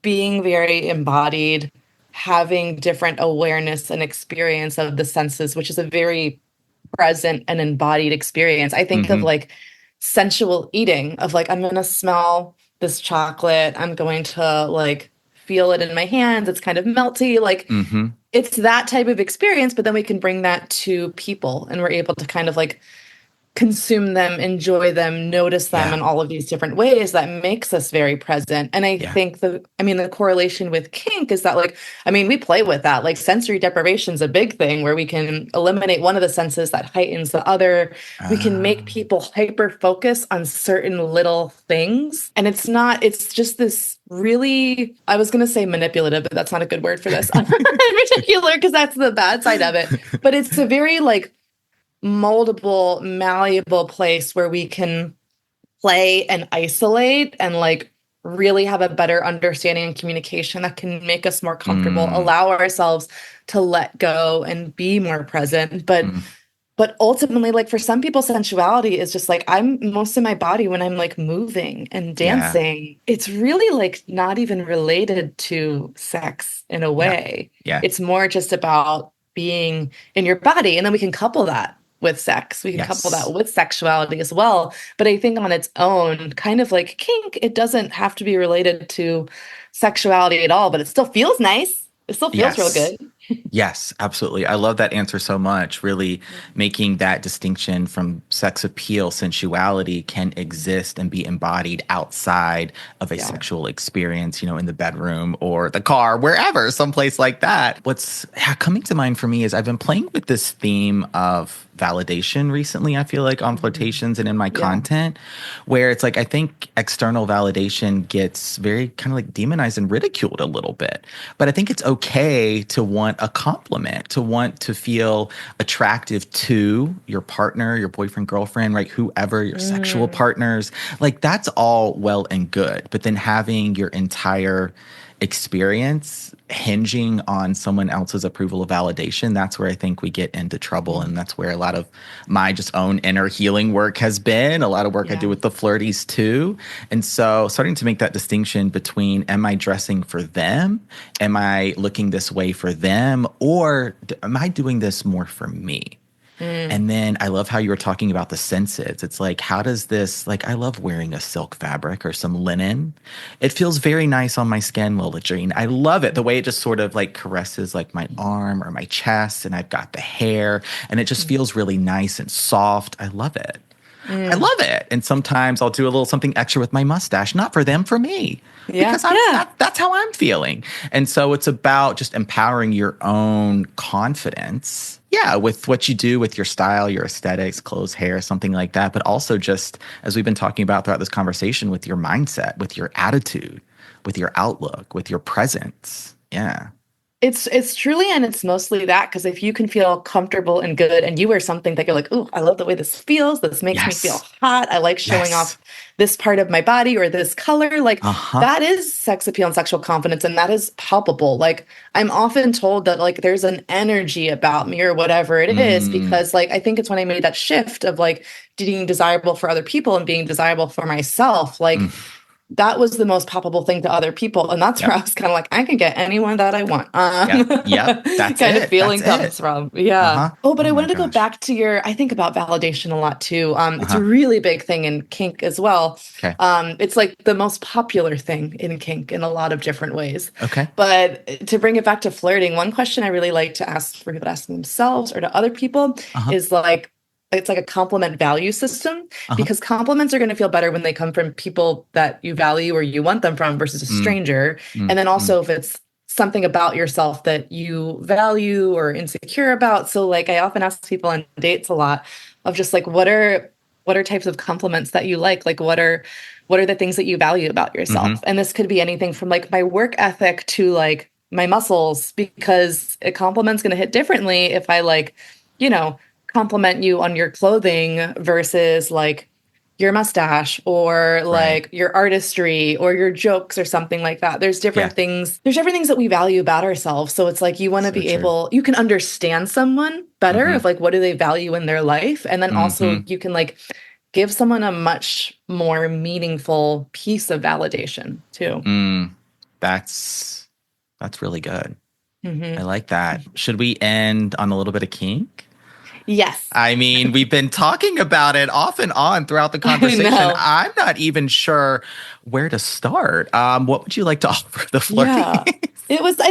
being very embodied, having different awareness and experience of the senses, which is a very present and embodied experience. I think of Mm-hmm. like sensual eating, of like, I'm going to smell this chocolate, I'm going to like feel it in my hands, it's kind of melty. Like, Mm-hmm. it's that type of experience, but then we can bring that to people and we're able to kind of like consume them, enjoy them, notice them Yeah. in all of these different ways that makes us very present. And I Yeah. think the correlation with kink is that like, I mean, we play with that. Like sensory deprivation is a big thing where we can eliminate one of the senses that heightens the other. We can make Um, people hyper focus on certain little things. And it's just this really, I was going to say manipulative, but that's not a good word for this in particular, because that's the bad side of it. But it's a very like, moldable, malleable place where we can play and isolate and like really have a better understanding and communication that can make us more comfortable, mm, allow ourselves to let go and be more present. mm, But ultimately, like for some people, sensuality is just like I'm most of my body when I'm like moving and yeah. dancing. It's really like not even related to sex in a Yeah. way. Yeah. It's more just about being in your body. And then we can couple that with sex. We can couple Yes. that with sexuality as well. But I think on its own, kind of like kink, it doesn't have to be related to sexuality at all, but it still feels nice. It still feels real Yes. good. Yes, absolutely. I love that answer so much. Really making that distinction from sex appeal, sensuality can exist and be embodied outside of a Yeah. sexual experience, in the bedroom or the car, wherever, someplace like that. What's coming to mind for me is I've been playing with this theme of validation recently, I feel like, on Flirtations and in my content, where it's like I think external validation gets very kind of like demonized and ridiculed a little bit. But I think it's okay to want a compliment, to want to feel attractive to your partner, your boyfriend, girlfriend, right? Whoever, your sexual partners. Like that's all well and good. But then having your entire experience hinging on someone else's approval of validation, that's where I think we get into trouble. And that's where a lot of my just own inner healing work has been, a lot of work I do with the flirties too. And so starting to make that distinction between, am I dressing for them? Am I looking this way for them? Or am I doing this more for me? And then I love how you were talking about the senses. It's like, how does this, like, I love wearing a silk fabric or some linen. It feels very nice on my skin, Lola Jean. I love it. The way it just sort of like caresses like my arm or my chest, and I've got the hair, and it just feels really nice and soft. I love it. I love it. And sometimes I'll do a little something extra with my mustache, not for them, for me. Because that's how I'm feeling. And so it's about just empowering your own confidence. Yeah, with what you do with your style, your aesthetics, clothes, hair, something like that. But also just, as we've been talking about throughout this conversation, with your mindset, with your attitude, with your outlook, with your presence. Yeah. It's truly, and it's mostly that, because if you can feel comfortable and good and you wear something that you're like, oh, I love the way this feels, this makes me feel hot, I like showing off this part of my body or this color, like that is sex appeal and sexual confidence, and that is palpable. Like I'm often told that like there's an energy about me or whatever it is, because like I think it's when I made that shift of like being desirable for other people and being desirable for myself, like that was the most palpable thing to other people. And that's where I was kind of like, I can get anyone that I want. That's kind it. of feeling That's comes it. from. Yeah. Oh, but I my wanted to go gosh. back to I think about validation a lot too. It's a really big thing in kink as well. Okay. It's like the most popular thing in kink in a lot of different ways. Okay. But to bring it back to flirting, one question I really like to ask for people to ask themselves or to other people is like, it's like a compliment value system, because compliments are going to feel better when they come from people that you value or you want them from versus a stranger. And then also if it's something about yourself that you value or insecure about. So like I often ask people on dates a lot of just like, what are types of compliments that you like? Like what are the things that you value about yourself? And this could be anything from like my work ethic to like my muscles, because a compliment's going to hit differently if I like, compliment you on your clothing versus like your mustache or like your artistry or your jokes or something like that. There's different things. There's different things that we value about ourselves. So it's like you want to be able, you can understand someone better of like what do they value in their life, and then also you can like give someone a much more meaningful piece of validation too. That's really good. I like that. Should we end on a little bit of kink? Yes. I mean, we've been talking about it off and on throughout the conversation. I'm not even sure where to start. What would you like to offer the flirty? Yeah. I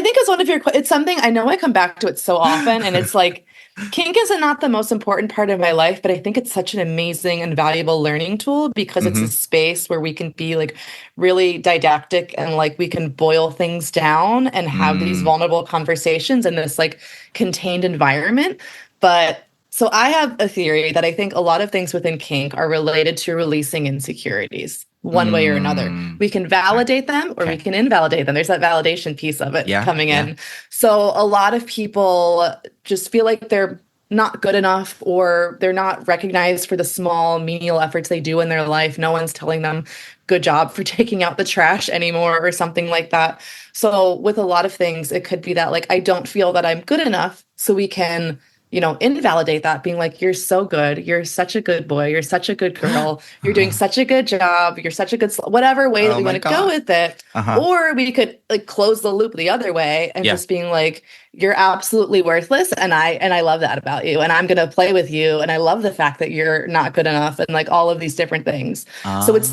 think it's one of it's something I know I come back to it so often, and it's like, kink is not the most important part of my life, but I think it's such an amazing and valuable learning tool, because it's a space where we can be like really didactic and like we can boil things down and have these vulnerable conversations in this like contained environment. But so I have a theory that I think a lot of things within kink are related to releasing insecurities one way or another. We can validate them or we can invalidate them. There's that validation piece of it coming in. So a lot of people just feel like they're not good enough, or they're not recognized for the small menial efforts they do in their life. No one's telling them good job for taking out the trash anymore or something like that. So with a lot of things, it could be that like, I don't feel that I'm good enough. So we can invalidate that, being like, you're so good. You're such a good boy. You're such a good girl. You're doing such a good job. You're such a good, whatever way that we want to go with it. Or we could like close the loop the other way and just being like, you're absolutely worthless, and I love that about you, and I'm gonna play with you, and I love the fact that you're not good enough, and like all of these different things. So it's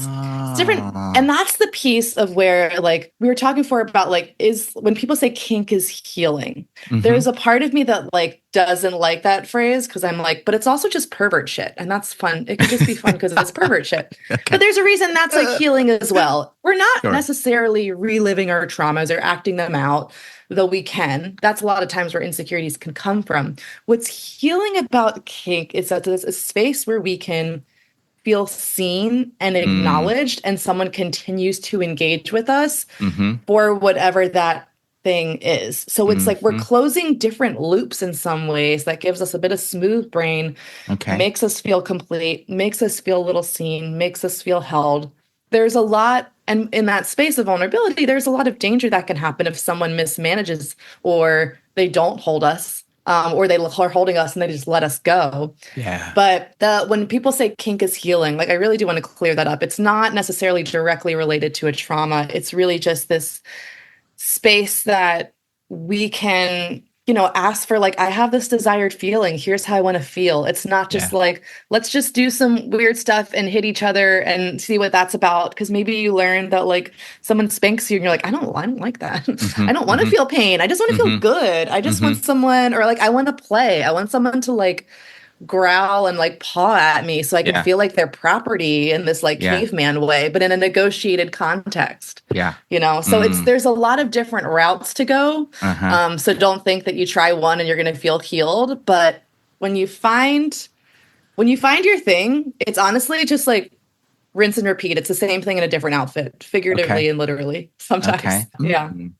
different, and Ah. that's the piece of where like we were talking before about like is when people say kink is healing, Mhm. there's a part of me that like doesn't like that phrase because I'm like, but it's also just pervert shit, and that's fun. It could just be fun because it's pervert shit. Okay. But there's a reason that's like healing as well. We're not Sure. necessarily reliving our traumas or acting them out, though we can. That's a lot of times where insecurities can come from. What's healing about kink is that there's a space where we can feel seen and Mm. acknowledged, and someone continues to engage with us Mhm. for whatever that thing is. So it's like we're Mhm. closing different loops in some ways that gives us a bit of smooth brain, Okay. makes us feel complete, makes us feel a little seen, makes us feel held. There's a lot, and in that space of vulnerability, there's a lot of danger that can happen if someone mismanages or they don't hold us, or they are holding us and they just let us go. Yeah. But when people say kink is healing, like I really do want to clear that up. It's not necessarily directly related to a trauma. It's really just this space that we can, ask for, like, I have this desired feeling. Here's how I want to feel. It's not just Yeah. like, let's just do some weird stuff and hit each other and see what that's about. Because maybe you learn that like someone spanks you and you're like, I don't like that. I Mhm. don't want to Mhm. feel pain. I just want to feel Mhm. good. I just want Mhm. someone, or like I want to play. I want someone to like growl and like paw at me so I can Yeah. feel like their property in this like Yeah. caveman way, but in a negotiated context. Yeah. So Mm. there's a lot of different routes to go. Uh-huh. So don't think that you try one and you're going to feel healed. But when you find your thing, it's honestly just like rinse and repeat. It's the same thing in a different outfit, Okay. figuratively and literally sometimes. Okay. Yeah. Mm.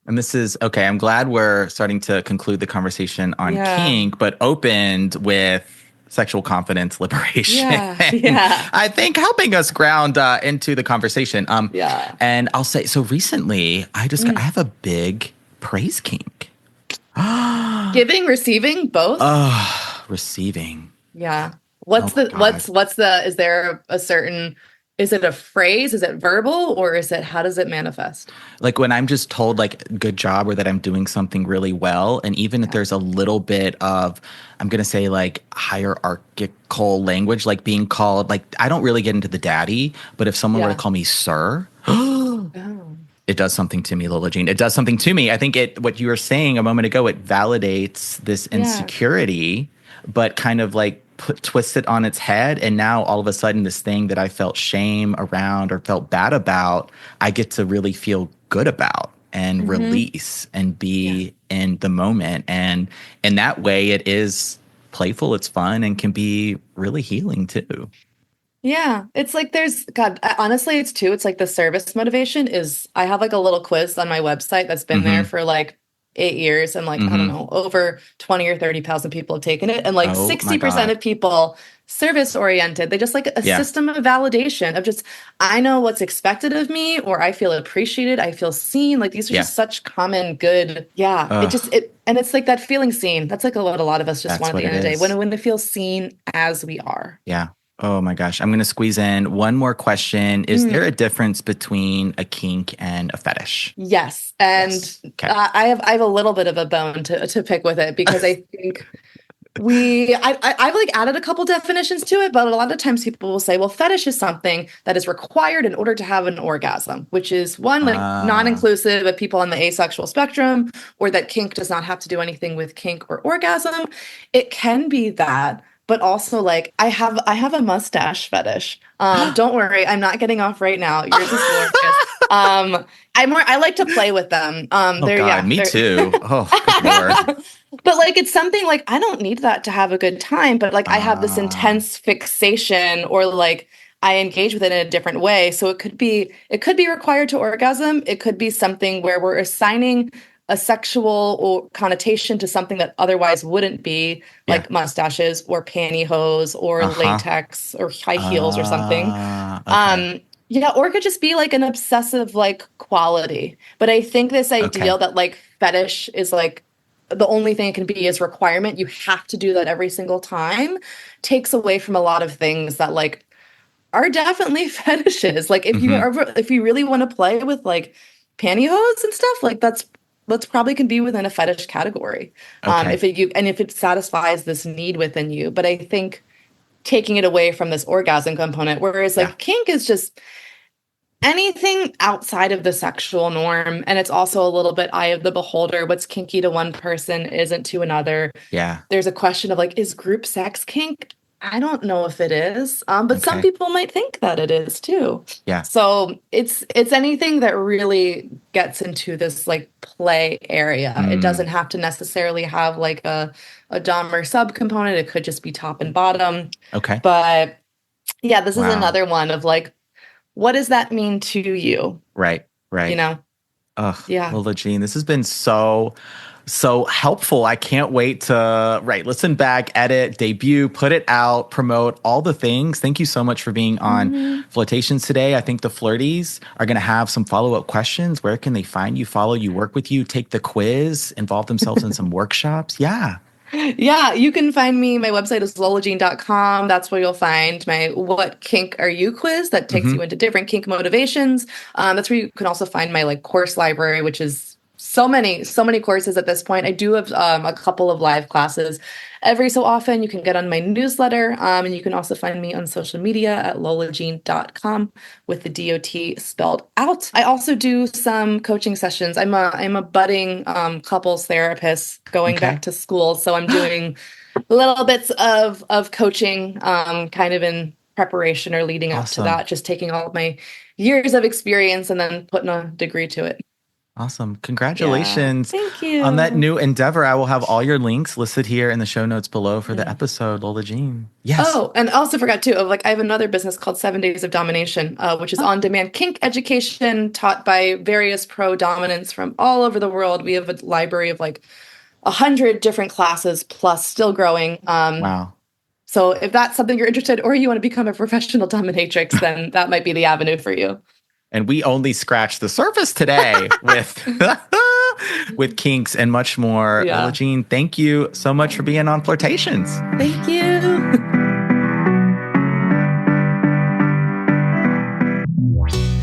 And this is okay. I'm glad we're starting to conclude the conversation on Yeah. kink, but opened with sexual confidence liberation. Yeah. Yeah. I think helping us ground into the conversation. Yeah. And I'll say so. Recently, I Mm. have a big praise kink. Giving, receiving, both. Receiving. Yeah. Oh What's my the God. is there a certain, is it a phrase? Is it verbal, or is it, how does it manifest? Like when I'm just told like good job or that I'm doing something really well, and even if Yeah. there's a little bit of, I'm gonna say like hierarchical language, like being called, like I don't really get into the daddy, but if someone were to Yeah. call me sir, Oh. it does something to me, Lola Jean. It does something to me. I think what you were saying a moment ago, it validates this Yeah. insecurity, but kind of like twists it on its head. And now all of a sudden, this thing that I felt shame around or felt bad about, I get to really feel good about and Mm-hmm. release and Yeah. be in the moment. And in that way, it is playful, it's fun, and can be really healing too. Yeah. It's like there's God, honestly, it's like the service motivation is, I have like a little quiz on my website that's been there Mm-hmm. for like 8 years, and like, I don't Mm-hmm. know, over 20 or 30,000 people have taken it. And like Oh my 60% God. of people service oriented. They just like a Yeah. system of validation of just, I know what's expected of me, or I feel appreciated, I feel seen. Like these are Yeah. just such common good. Yeah. And it's like that feeling seen. That's like what a lot of us just That's want at what the it end of the day. is. When to feel seen as we are. Yeah. Oh my gosh. I'm going to squeeze in one more question. Is there a difference between a kink and a fetish? Yes, and Yes. Okay. I have a little bit of a bone to pick with it, because I think I've like added a couple definitions to it, but a lot of times people will say, well, fetish is something that is required in order to have an orgasm, which is one, like Ah, non-inclusive of people on the asexual spectrum, or that kink does not have to do anything with kink or orgasm. It can be that, but also like I have a mustache fetish. Don't worry, I'm not getting off right now. Yours is glorious. Um, I like to play with them. oh They're God, yeah, me they're too. Oh, good Lord. but like it's something like I don't need that to have a good time, but like I have this Ah, intense fixation, or like I engage with it in a different way. So it could be required to orgasm. It could be something where we're assigning a sexual or connotation to something that otherwise wouldn't be, yeah. like mustaches or pantyhose or Uh-huh. latex or high heels or something. Okay. Yeah, or it could just be like an obsessive like quality. But I think this Okay. ideal that like fetish is like the only thing it can be is requirement. You have to do that every single time, takes away from a lot of things that like are definitely fetishes. Like Mm-hmm. if you really want to play with like pantyhose and stuff, like that's that's probably can be within a fetish category. Okay. If it satisfies this need within you. But I think taking it away from this orgasm component, whereas Yeah. like kink is just anything outside of the sexual norm. And it's also a little bit eye of the beholder. What's kinky to one person isn't to another. Yeah. There's a question of like, is group sex kink? I don't know if it is, but some Okay. people might think that it is too. Yeah. So it's anything that really gets into this like play area. It doesn't have to necessarily have like a dom or sub component. It could just be top and bottom. Okay. But yeah, this is Wow. another one of like, what does that mean to you? Right. Right. You know? Ugh, Yeah. Lola Jean, this has been so helpful. I can't wait to listen back, edit, debut, put it out, promote, all the things. Thank you so much for being on Flirtations today. I think the flirties are going to have some follow-up questions. Where can they find you, follow you, work with you, take the quiz, involve themselves in some workshops? Yeah. Yeah, you can find me. My website is lolajean.com. That's where you'll find my What Kink Are You quiz that takes you into different kink motivations. That's where you can also find my like course library, which is so many courses at this point. I do have a couple of live classes every so often. You can get on my newsletter, and you can also find me on social media at lolajean.com with the DOT spelled out. I also do some coaching sessions. I'm a budding couples therapist going back to school, so I'm doing little bits of coaching, kind of in preparation or leading up to that. Just taking all of my years of experience and then putting a degree to it. Awesome. Congratulations. Yeah, thank you. On that new endeavor. I will have all your links listed here in the show notes below for the episode, Lola Jean. Yes. Oh, and I also forgot too, of like I have another business called 7 Days of Domination, which is on-demand kink education taught by various pro dominants from all over the world. We have a library of like 100 different classes plus still growing. Wow. So if that's something you're interested or you want to become a professional dominatrix, then that might be the avenue for you. And we only scratched the surface today with kinks and much more. Yeah. Lola Jean, thank you so much for being on Flirtations. Thank you.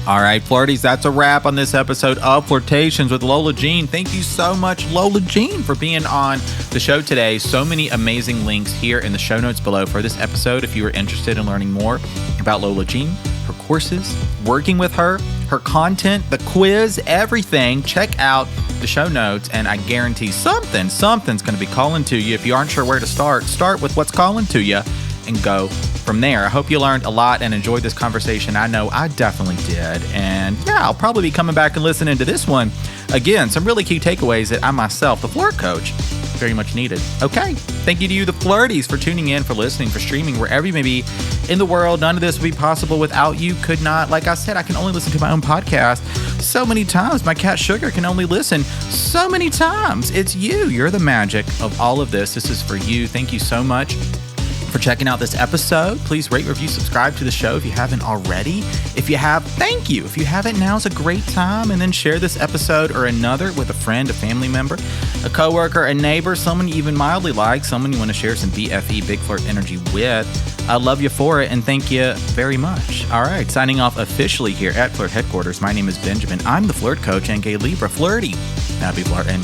All right, Flirties, that's a wrap on this episode of Flirtations with Lola Jean. Thank you so much, Lola Jean, for being on the show today. So many amazing links here in the show notes below for this episode if you are interested in learning more about Lola Jean, her courses, working with her content, the quiz, everything. Check out the show notes, and I guarantee something's going to be calling to you. If you aren't sure where to start with what's calling to you and go from there. I hope you learned a lot and enjoyed this conversation. I know I definitely did. And yeah, I'll probably be coming back and listening to this one again. Some really key takeaways that I myself, the flirt coach, very much needed. Okay. Thank you to you, the flirties, for tuning in, for listening, for streaming, wherever you may be in the world. None of this would be possible without you. Could not. Like I said, I can only listen to my own podcast so many times. My cat Sugar can only listen so many times. It's you. You're the magic of all of this. This is for you. Thank you so much for checking out this episode. Please rate, review, subscribe to the show if you haven't already. If you have, thank you. If you haven't, now's a great time. And then share this episode or another with a friend, a family member, a coworker, a neighbor, someone you even mildly like, someone you want to share some BFE, Big Flirt energy with. I love you for it, and thank you very much. All right, signing off officially here at Flirt Headquarters. My name is Benjamin. I'm the Flirt Coach and Gay Libra Flirty. Happy flirting.